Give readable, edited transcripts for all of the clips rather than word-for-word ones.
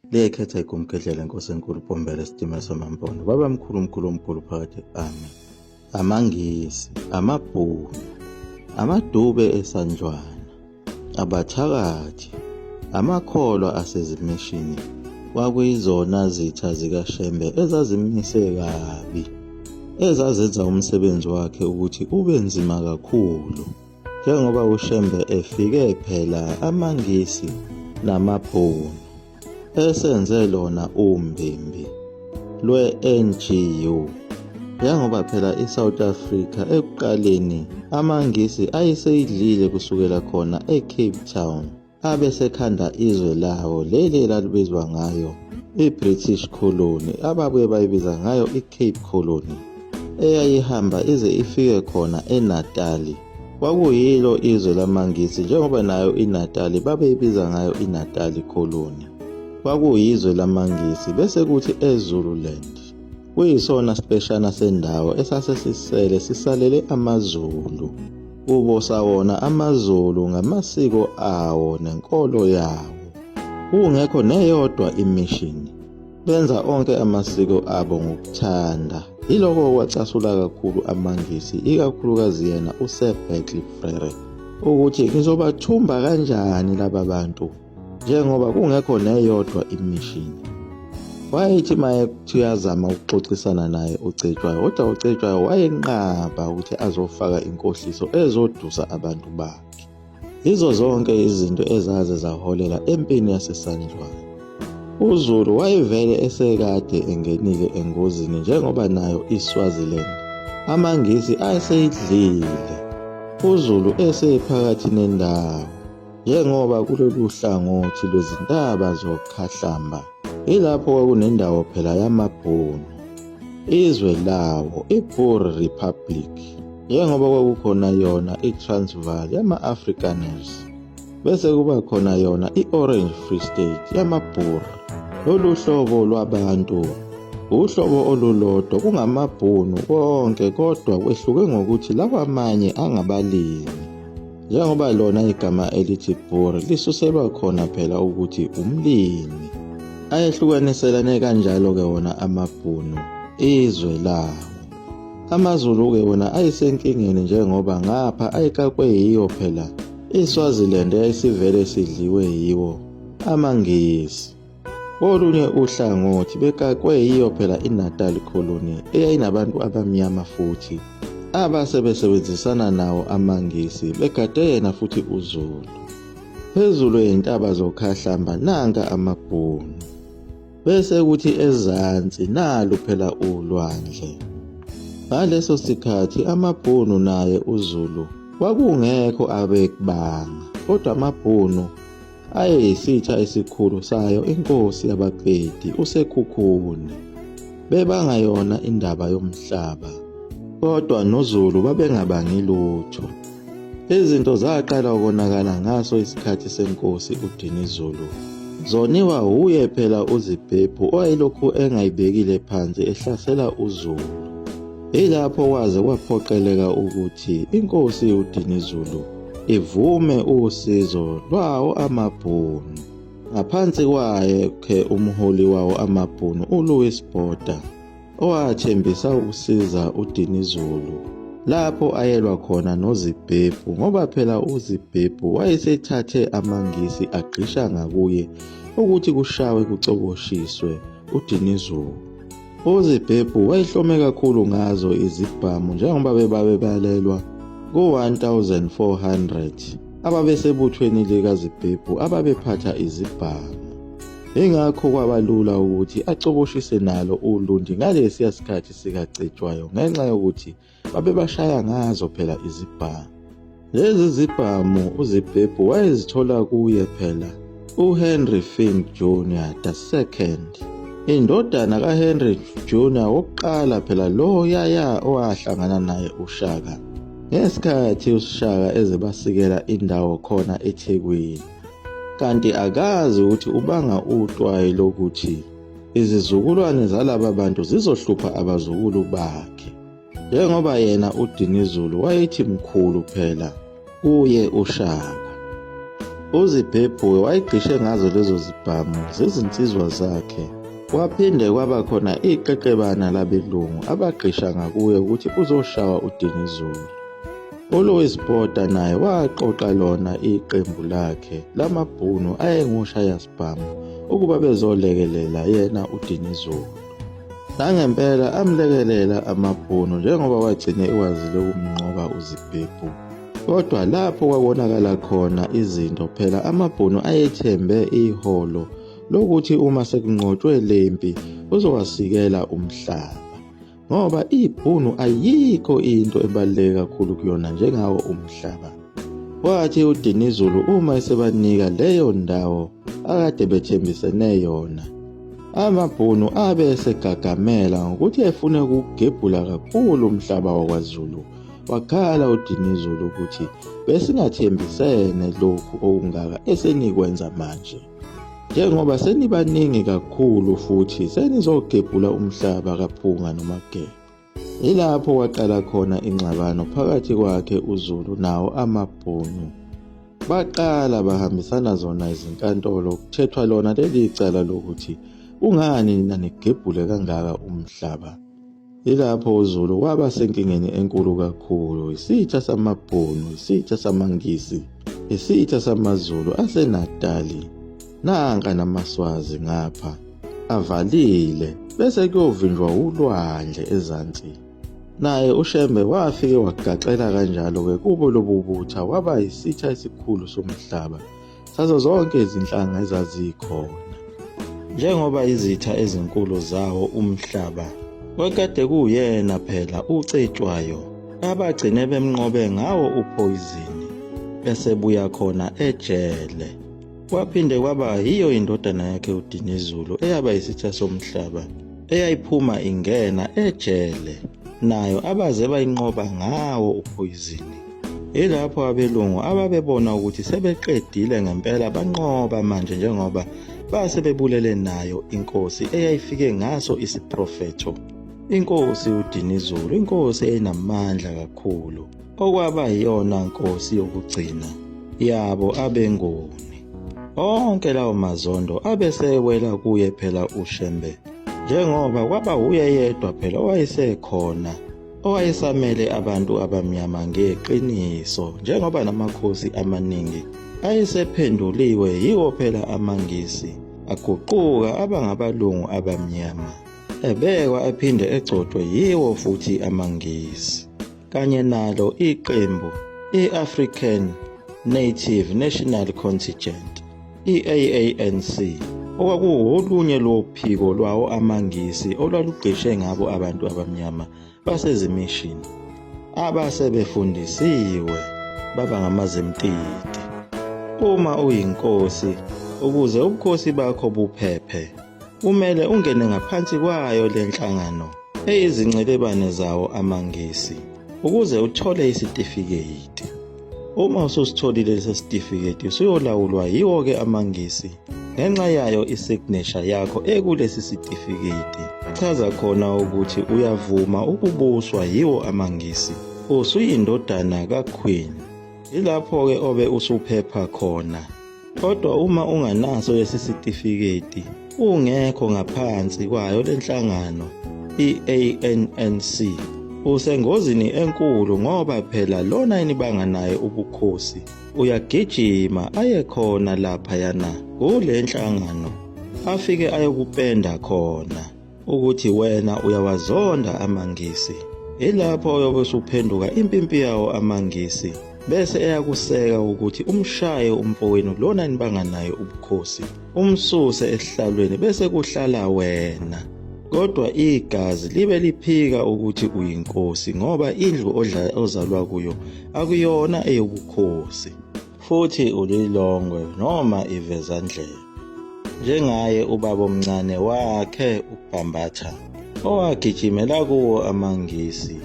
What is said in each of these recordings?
Liyekhetha igumgedlela Nkosi enkulu Pombela isitimela samampondo. Baba mkhulu mkhulu mkhulu phakathi ami. AmaNgisi, amaBhunu, amadube esanjwana, abathakathi, amakholwa asezimishini kwakuyizona zitha zikaShembe ezazimise kabi, ezazenza umsebenzi wakhe ukuthi ube nzima kakhulu, njengoba uShembe efike phela amaNgisi namaBhunu esenze lona umbimbi lwe-NGU, njengoba phela iSouth Africa ekuqaleni amaNgisi ayeseyidlile kusukela khona eCape Town, abesekhanda izwe lawo leli elalibizwa ngayo iBritish Colony, ababuye bayibiza ngayo iCape Colony, eyayihamba ize ifike khona eNatali. Kwakuyilo izwe lamaNgisi, njengoba nayo iNatali babeyibiza ngayo iNatali Colony. Kwakuyizwe lamaNgisi, bese kuthi eZululand kuyisona sipeshana sendawo esasesisele sisalele amaZulu, ubosawona amaZulu ngamasiko awo nenkolo yawo, kungekho neyodwa imishini, benza onke amasiko abo ngokuthanda. Yiloko kwacasula kakhulu amaNgisi, ikakhulukazi yena uSir Berkeley Frere, ukuthi ngizobathumba kanjani laba bantu njengoba kungekho neyodwa imishini. Wayethi mayethi uyazama ukuxoxisana naye uCetshwayo, kodwa uCetshwayo wayenqaba ukuthi azofaka inkohliso ezodusa abantu bakhe. Yizo zonke izinto ezaze zaholela empini yaseSanjwana. UZulu wayevele esekade engenile engozini, njengoba nayo iSwaziland amaNgisi ayeseyidlile, uZulu esephakathi nendawo, njengoba kulolu hlangothi lwezintaba zokhahlamba ilapho kwakunendawo phela yamaBhunu, izwe lawo iBoer Republic, njengoba kwakukhona yona iTransvaal yama-Afrikaners, bese kuba khona yona i-Orange Free State yamaBoer. Lolu hlobo lwabantu uhlobo olulodwa, kungamaBhunu konke, kodwa kwehluke ngokuthi lawa amanye angabalimi, njengoba lona igama elithi Boer lisuselwa khona phela ukuthi umlimi. Ayehlukaniselane kanjalo-ke wona amaBhunu izwe lawo. AmaZulu-ke wona ayisenkingeni, njengoba ngapha ayekakwe yiyo phela iSwaziland eyayisivele sidliwe yiwo amaNgisi. Kolunye uhlangothi bekakwe yiyo phela iNatali Colony eyayinabantu abamnyama futhi abasebesebenzisana nawo amaNgisi, begade yena futhi uZulu. Phezulu ey'ntaba zokhahlamba nanka amaBhunu, bese kuthi ezansi nalu phela ulwandle. Ngaleso sikhathi amaBhunu naye uZulu kwakungekho abekubanga, kodwa amaBhunu ayeyisitha esikhulu sayo inkosi yabaqedi uSekhukhune. Bebanga yona indaba yomhlaba, kodwa noZulu babengabangi lutho. Izinto zaqala ukonakala ngaso isikhathi senkosi uDinizulu, zoniwa uye phela uZibhebhu owayelokhu engayibekile phansi ehlasela uZulu. Ilapho kwaze kwaphoqeleka ukuthi inkosi uDinizulu ivume usizo lwawo amaBhunu. Ngaphansi kwakhe umholi wawo amaBhunu uLouis Botha, owathembisa ukusiza uDinizulu lapho ayelwa khona noZibhebhu, ngoba phela uZibhebhu wayesethathe amaNgisi agqisha ngakuye ukuthi kushawe kucoboshiswe uDinizulu. uZibhebhu wayehlome kakhulu ngazo izibhamu, njengoba bebalelwa ku-1400 ababesebuthweni likaZibhebhu ababephatha izibhamu. Ingakho kwabalula ukuthi acoboshise nalo uLundi ngalesiya sikhathi sikaCetshwayo, ngenxa yokuthi babebashaya ngazo phela izibhamu. Lezi zibhamu uZibhebhu wayezithola kuye phela uHenry Fink Jr. II, indodana kaHenry Jr. wokuqala phela lo yaya owahlangana naye uShaka ngesikhathi uShaka ezebasikela indawo khona eThekwini. Kanti akazi ukuthi ubanga uxwayi lokuthi izizukulwane zalaba bantu zizohlupha abazukulu bakhe, njengoba yena uDinizulu wayethi mkhulu phela kuye uShaka. uZibhebhu wayegqishe ngazo lezo zibhamu zezinsizwa zakhe. Kwaphinde kwaba khona iqeqebana labelungu abagqisha ngakuye ukuthi uzoshawa uDinizulu. uLouis Botha naye waqoqa lona iqembu lakhe lamabhunu ayengoshaya sibhamu ukuba bezolekelela yena uDinizulu. Nangempela amlekelela amabhunu njengoba wagcine ekwazile ukumnqoba uZibhebhu. Kodwa lapho kwabonakala khona izinto phela amabhunu ayethembe iholo lokuthi uma sekunqotshwe lempi uzowasikela umhlaba, ngoba ibhunu ayikho into ebaluleke kakhulu kuyona njengawo umhlaba. Wathi uDinizulu uma esebanika leyo ndawo akade bethembisene yona, amabhunu abe esegagamela ngokuthi efune ukugebhula kakhulu umhlaba wakwaZulu. Wakhala uDinizulu ukuthi besingathembisene lokhu okungaka esenikwenza manje, njengoba senibaningi kakhulu futhi senizogebhula umhlaba kaPhunga noMageba. Ilapho kwaqala khona ingxabano phakathi kwakhe uZulu nawo amabhunu. Baqala bahambisana zona izinkantolo kuthethwa lona leli cala lokuthi ungani nina nigebhule kangaka umhlaba. Ilapho uZulu waba senkingeni enkulu kakhulu, isitha samabhunu, isitha samaNgisi, isitha samaZulu aseNatali, nanka namaSwazi ngapha avalile bese kuyovinjwa ulwandle ezansi. Naye uShembe wafike wagaxela kanjalo-ke kubo lobu butha waba yisitha esikhulu somhlaba sazo zonke izinhlanga ezazikhona. Njengoba izitha ezinkulu zawo umhlaba wakade kuyena phela uCetshwayo abagcine bemnqobe ngawo uphoyizini bese buya khona ejele. Kwaphinde kwaba yiyo indodana yakhe uDinizulu eyaba yisitha somhlaba eyayiphuma ingena ejele, nayo abaze bayinqoba ngawo uphoyizini. Ilapho abelungu ababebona ukuthi sebeqedile ngempela banqoba manje, njengoba base bebulele nayo inkosi eyayifike ngaso isiprofetho, inkosi uDinizulu, inkosi eyinamandla kakhulu okwaba yiyona nkosi yokugcina yabo abeNguni. Onke lawo mazondo abesewela kuye phela uShembe, njengoba kwaba uye yedwa phela owayesekhona owayesamele abantu abamnyama ngeqiniso, njengoba namakhosi amaningi ayesephenduliwe yiwo phela amaNgisi aguquka abangabalungu abamnyama, ebekwa aphinde egcotshwe yiwo futhi amaNgisi, kanye nalo iqembu i-African Native National Contingent, i-AANC, okwakuwolunye lophiko lwawo amaNgisi olwalugqishe ngabo abantu abamnyama basezimishini abasebefundisiwe baba ngamazimtiti. Uma uyinkosi, ukuze ubukhosi bakho buphephe, kumele ungene ngaphansi kwayo le nhlangano eyizingcebane zawo amaNgisi ukuze uthole isitifiketi. Uma ususitholile lesi sitifiketi usuyolawulwa yiwo-ke amaNgisi ngenxa yayo isignature yakho ekulesi sitifiketi chaza khona ukuthi uyavuma ukubuswa yiwo amaNgisi, usuyindodana kaQueen. Ilapho-ke obe usuphepha khona. Kodwa uma unganaso lesi sitifiketi, ungekho ngaphansi kwayo le nhlangano i-ANNC, usengozini enkulu, ngoba phela lona enibanga naye ubukhosi uyagijima aye khona laphayana kule nhlangano afike ayokupenda khona ukuthi wena uyawazonda amaNgisi. Ilapho uyobe usuphenduka impimpi yawo amaNgisi bese eyakuseka ukuthi umshaye umfowenu lona enibanga naye ubukhosi, umsuse esihlalweni bese kuhlala wena. Kodwa igazi libe liphika ukuthi uyinkosi, ngoba indlu ozalwa kuyo akuyona eyobukhosi, futhi ulilongwe noma ivezandlebe, njengaye ubaba omncane wakhe uBhambatha owagijimela kuwo amaNgisi.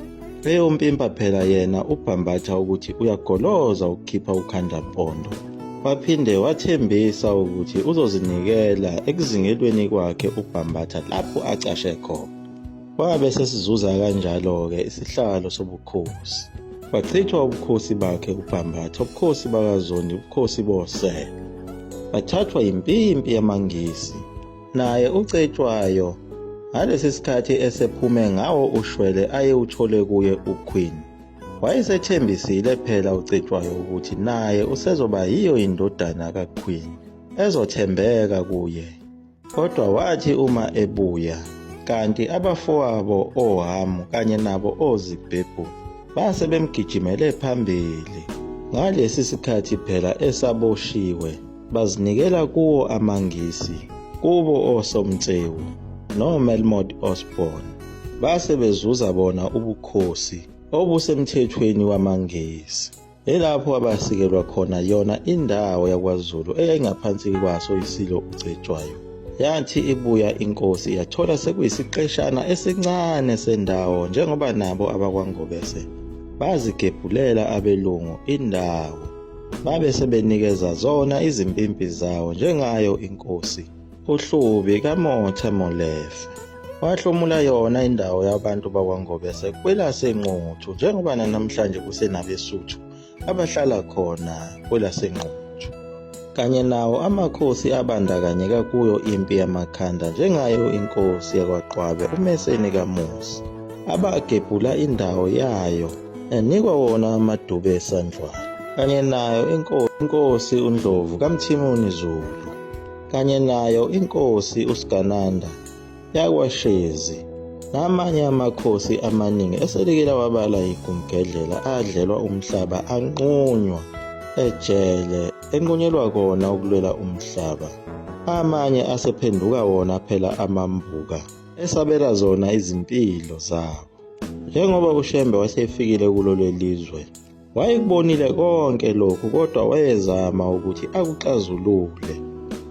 Leyo mpimpa phela yena uBhambatha ukuthi uyagoloza ukukhipha uKhandampondo. Waphinde wathembisa ukuthi uzozinikela ekuzingelweni kwakhe uBhambatha lapho acashe khona. Wabe sesizuza kanjalo-ke isihlalo sobukhosi. Bachithwa ubukhosi bakhe uBhambatha, ubukhosi bakaZondi, ubukhosi boSele. Bathathwa yimpimpi yamaNgisi. Naye uCetshwayo ngalesi sikhathi esephume ngawo ushwele ayewuthole kuye uQueen, wayesethembisile phela uCetshwayo ukuthi naye usezoba yiyo indodana kaQueen ezothembeka kuye. Kodwa wathi uma ebuya, kanti abafowabo oHamu kanye nabo oZibhebhu base bemgijimele phambili. Ngalesi sikhathi phela esaboshiwe, bazinikela kuwo amaNgisi, kubo oSomtsewu noMelmoth Osborne, base bezuza bona ubukhosi obusemthethweni wamaNgisi. Elapho abasikelwa khona yona indawo yakwaZulu eyayingaphansi kwaso isilo uCetshwayo. Yathi ibuya inkosi yathola sekuyisiqeshana esincane sendawo, njengoba nabo abakwaNgobese bazigebhulela abelungu indawo, babe sebenikeza zona izimpimpi zawo njengayo inkosi. uHlubi kaMotha Molefe wahlomula yona indawo yabantu bakwaNgobese kwelaseNquthu, njengoba namhlanje kusenabeSuthu abahlala khona kwelaseNquthu, kanye nawo amakhosi abandakanyeka kuyo impi yamakhanda njengayo inkosi yakwaQwabe uMeseni kaMusi, abagebhula indawo yayo enikwa wona amadube esandlwana, kanye nayo inkosi uNdlovu kaMthimuni Zulu, kanye nayo inkosi uSigananda yakwaShezi, namanye amakhosi amaningi eselikela wabala iGumgedlela adlelwa umhlaba anqunywa ejele enqunyelwa kona ukulwela umhlaba. Amanye asephenduka wona phela amambuka esabela zona izimpilo zabo. Njengoba uShembe wasefikile kulolu lizwe, wayekubonile konke lokhu, kodwa wayezama ukuthi akuxazulule.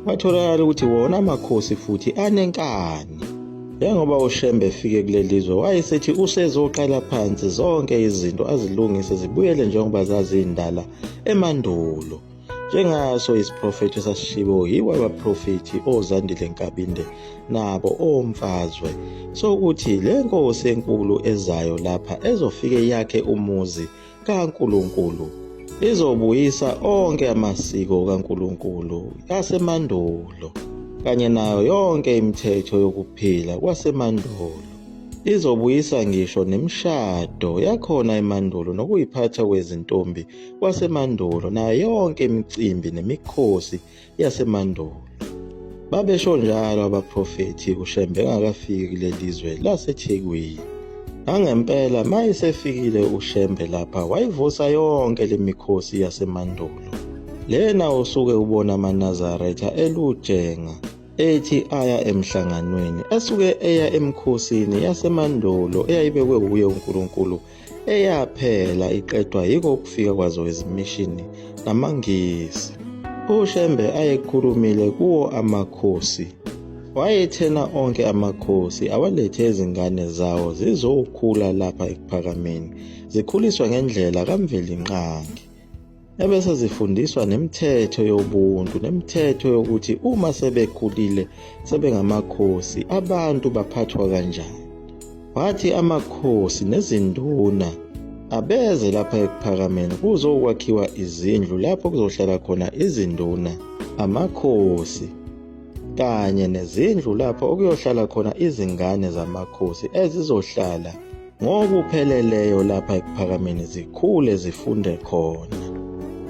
Kwatholakala ukuthi wona amakhosi futhi anenkani. Njengoba uShembe efike kuleli lizwe, wayesethi usezoqala phansi zonke izinto azilungise zibuyele njengoba zazindala emandulo, njengaso isiprofethi esasishiwo yibo abaprofethi oZandile Nkabinde nabo oMfazwe, sokuthi le nkosi enkulu ezayo lapha ezofike yakhe umuzi kaNkulunkulu izobuyisa onke amasiko kaNkulunkulu yasemandulo, kanye nayo yonke imithetho yokuphila kwasemandulo. Izobuyisa ngisho nemishado yakhona emandulo nokuyiphatha kwezintombi kwasemandulo, nayo yonke imicimbi nemikhosi yasemandulo. Babesho njalo abaprofethi uShembe engakafiki kuleli lizwe laseThekwini. Ngangempela mayesefikile uShembe lapha, wayivusa yonke le mikhosi yasemandulo. Lena usuke ubona amaNazaretha elujenga ethi aya emhlanganweni, esuke eya emkhosini yasemandulo eyayibekwe uye uNkulunkulu, eyaphela iqedwa yiko ukufika kwazo ezimishini namaNgisi. uShembe ayekhulumile kuwo amakhosi, wayethena onke amakhosi awalethe izingane zawo zizokhula lapha ePhakameni, zikhuliswa ngendlela kaMvelinqangi, ebese zifundiswa nemithetho yobuntu, nemithetho yokuthi uma sebekhulile sebengamakhosi abantu baphathwa kanjani. Wathi amakhosi nezinduna abeze lapha ePhakameni kuzokwakhiwa izindlu lapho kuzohlala khona izinduna, amakhosi, kanye nezindlu lapho okuyohlala khona izingane zamakhosi ezizohlala ngokupheleleyo lapha ePhakameni, zikhule zifunde khona.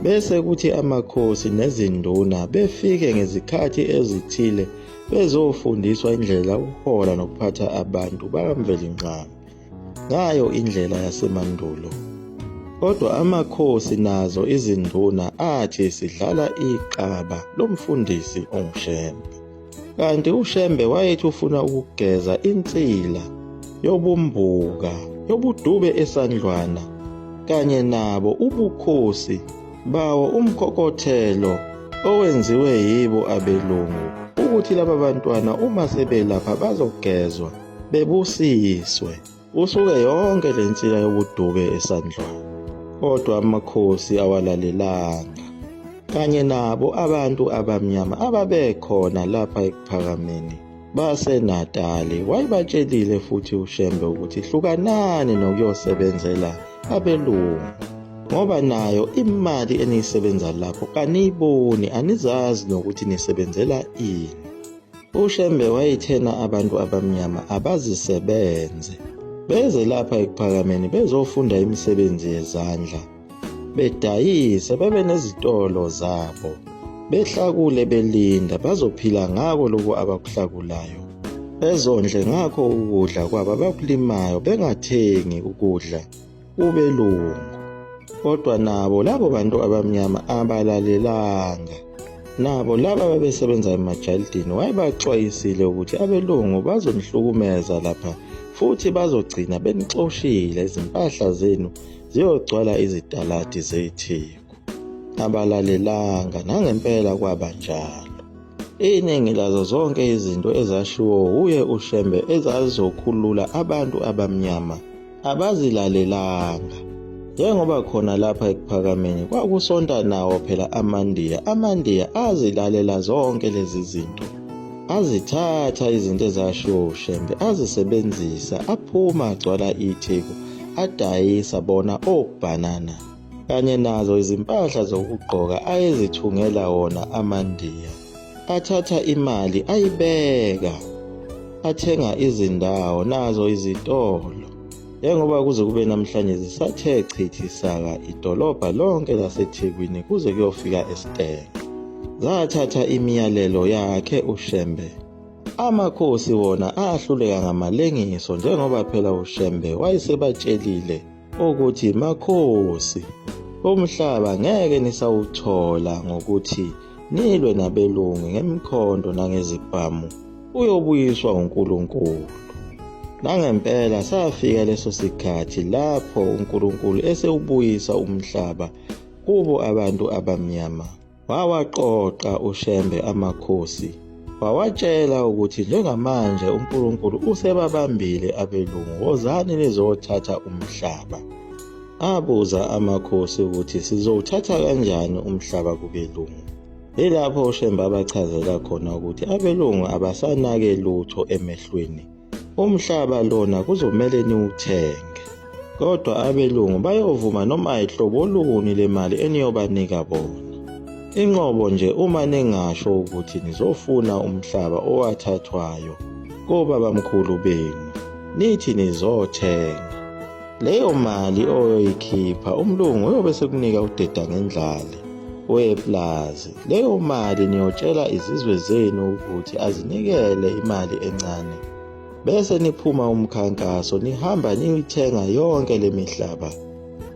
Bese kuthi amakhosi nezinduna befike ngezikhathi ezithile bezofundiswa indlela ukuhola nokuphatha abantu bakaMvelinqangi ngayo indlela yasemandulo. Kodwa amakhosi nazo izinduna athi sidlala iqaba lomfundisi uShembe. Kanti uShembe wayethi ufuna ukugeza insila yobumbuka yobudube esandlwana, kanye nabo ubukhosi bawo umkhokothelo owenziwe yibo abelungu, ukuthi laba bantwana uma sebelapha bazogezwa bebusiswe. Usuke yonke lensila yobudube esandlwana, kodwa amakhosi awalalelanga, kanye nabo abantu abamnyama ababekhona lapha ePhakameni baseNatali. Wayebatshelile futhi uShembe ukuthi hlukanani nokuyosebenzela abelungu, ngoba nayo imali eniyisebenza lapho kaniyiboni, anizazi nokuthi nisebenzela ini. UShembe wayethena abantu abamnyama abazisebenze, beze lapha eKuphakameni bezofunda imisebenzi yezandla, bedayise, bebe nezitolo zabo, behlakule belinda, bazophila ngako lokhu abakuhlakulayo, bezondle ngakho ukudla kwabo abakulimayo, bengathengi ukudla kubelungu. Kodwa nabo labo bantu abamnyama abalalelanga. Nabo laba babesebenza emajaldini wayebaxwayisile ukuthi abelungu bazonihlukumeza lapha futhi bazogcina benixoshile, izimpahla zenu ziyogcwala izitaladi zeTheku. Abalalelanga, nangempela kwaba njalo. Iningi lazo zonke izinto ezashiwo uye uShembe ezazizokhulula abantu abamnyama abazilalelanga. Njengoba khona lapha eKuphakameni kwakusonta nawo phela amaNdiya azilalela zonke lezi zinto, azithatha izinto ezashiwo uShembe azisebenzisa, aphuma agcwala iTheku, adayisa bona okubhanana kanye nazo izimpahla zokugqoka ayezithungela wona amaNdiya. Athatha imali ayibeka, athenga izindawo nazo izitolo. Njengoba kuze kube namhlanje zisathe chithi saka idolobha lonke laseThekwini kuze kuyofika eStenge. Zathatha imiyalelo yakhe uShembe. Amakhosi wona ahluleka ngamalengiso, njengoba phela uShembe wayesebatshelile ukuthi makhosi, umhlaba ngeke nisawuthola ngokuthi nilwe nabelungu ngemkhonto nangezibhamu, uyobuyiswa uNkulunkulu. Nangempela safika leso sikhathi lapho uNkulunkulu esewubuyisa umhlaba kubo abantu abamnyama. Wawaqoqa uShembe amakhosi, wawatshela ukuthi njengamanje uNkulunkulu usebabambile abelungu, wozani nizothatha umhlaba. Abuza amakhosi ukuthi sizowuthatha kanjani umhlaba kubelungu. Yilapho uShembe abachazela khona ukuthi abelungu abasanake lutho emehlweni. Umhlaba lona kuzomele niwuthenge, kodwa abelungu bayovuma noma ihlobo luni lemali eniyobanika bona. Inqobo nje uma ningasho ukuthi nizofuna umhlaba owathathwayo kobabamkhulu benu, nithi nizothenga. Leyo mali oyoyikhipha umlungu uyobe sekunika udeda ngendlale weplazi. Leyo mali niyotshela izizwe zenu ukuthi azinikele imali encane, bese niphuma umkhankaso nihamba niyithenga yonke le mihlaba,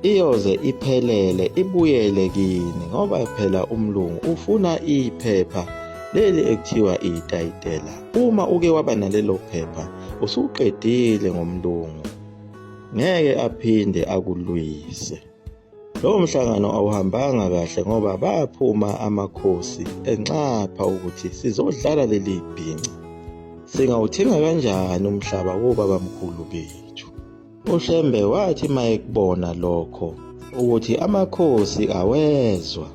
iyoze iphelele ibuyele kini, ngoba phela umlungu ufuna iphepha leli ekuthiwa itayitela. Uma uke waba nalelo phepha usuqedile ngomlungu, ngeke aphinde akulwise. Lowo mhlangano awuhambanga kahle ngoba baphuma amakhosi enxapha ukuthi sizodlala leli bhinca, singawuthenga kanjani umhlaba wobabamkhulu bethu. uShembe wathi mayekubona lokho ukuthi amakhosi awezwa,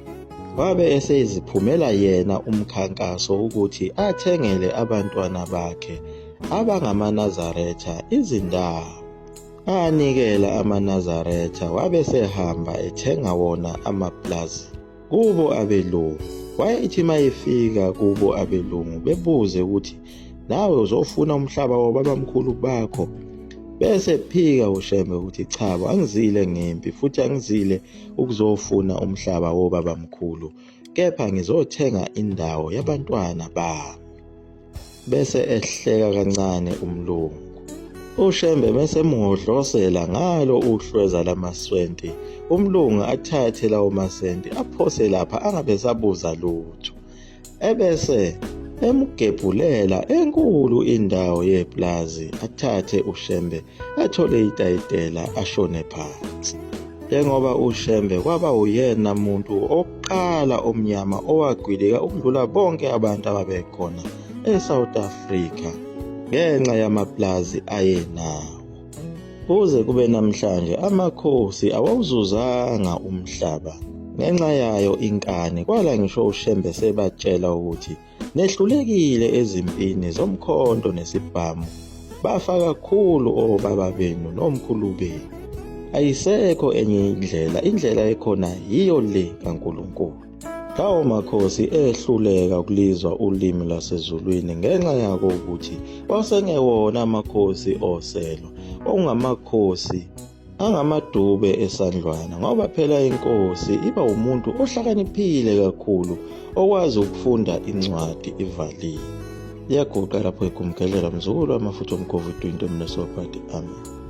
wabe eseziphumela yena umkhankaso ukuthi athengele abantwana bakhe abangamaNazaretha izindawo. Anikela amaNazaretha, wabe sehamba ethenga wona amaplazi kubo abelungu. Wayethi mayefika kubo abelungu bebuze ukuthi nawe uzofuna umhlaba wobabamkhulu bakho, bese phika uShembe ukuthi cha, angizile ngempi futhi angizile ukuzofuna umhlaba wobabamkhulu, kepha ngizothenga indawo yabantwana bami. Bese ehleka kancane umlungu. uShembe bese mngodlosela ngalo uhlweza lamaswenti, umlungu athathe lawo masenti aphose lapha angabe sabuza lutho, ebese emgebhulela enkulu indawo yeplazi, athathe uShembe athole itayitela ashone phansi. Njengoba uShembe kwaba uyena muntu oqala omnyama owagwilika ukudlula bonke abantu ababekhona eSouth Africa ngenxa yamaplazi ayenawo. Kuze kube namhlanje amakhosi awawuzuzanga umhlaba ngenxa yayo inkani, kwala ngisho uShembe sebatshela ukuthi nehlulekile ezimpini zomkhonto nesibhamu, bafa kakhulu obaba benu nomkhulu benu. Ayisekho enye indlela ekhona yiyo le kaNkulunkulu. Lawo makhosi ehluleka ukulizwa ulimi lwasezulwini ngenxa yako ukuthi wasengewona amakhosi oselo, okungamakhosi angamadube esandlwana, ngoba phela inkosi iba umuntu ohlakaniphile kakhulu okwazi ukufunda incwadi ivaliwe. Iyaguqa lapho igumkelela mzukulu wamafutha omgovu 20 Mnesobhadi. Amen.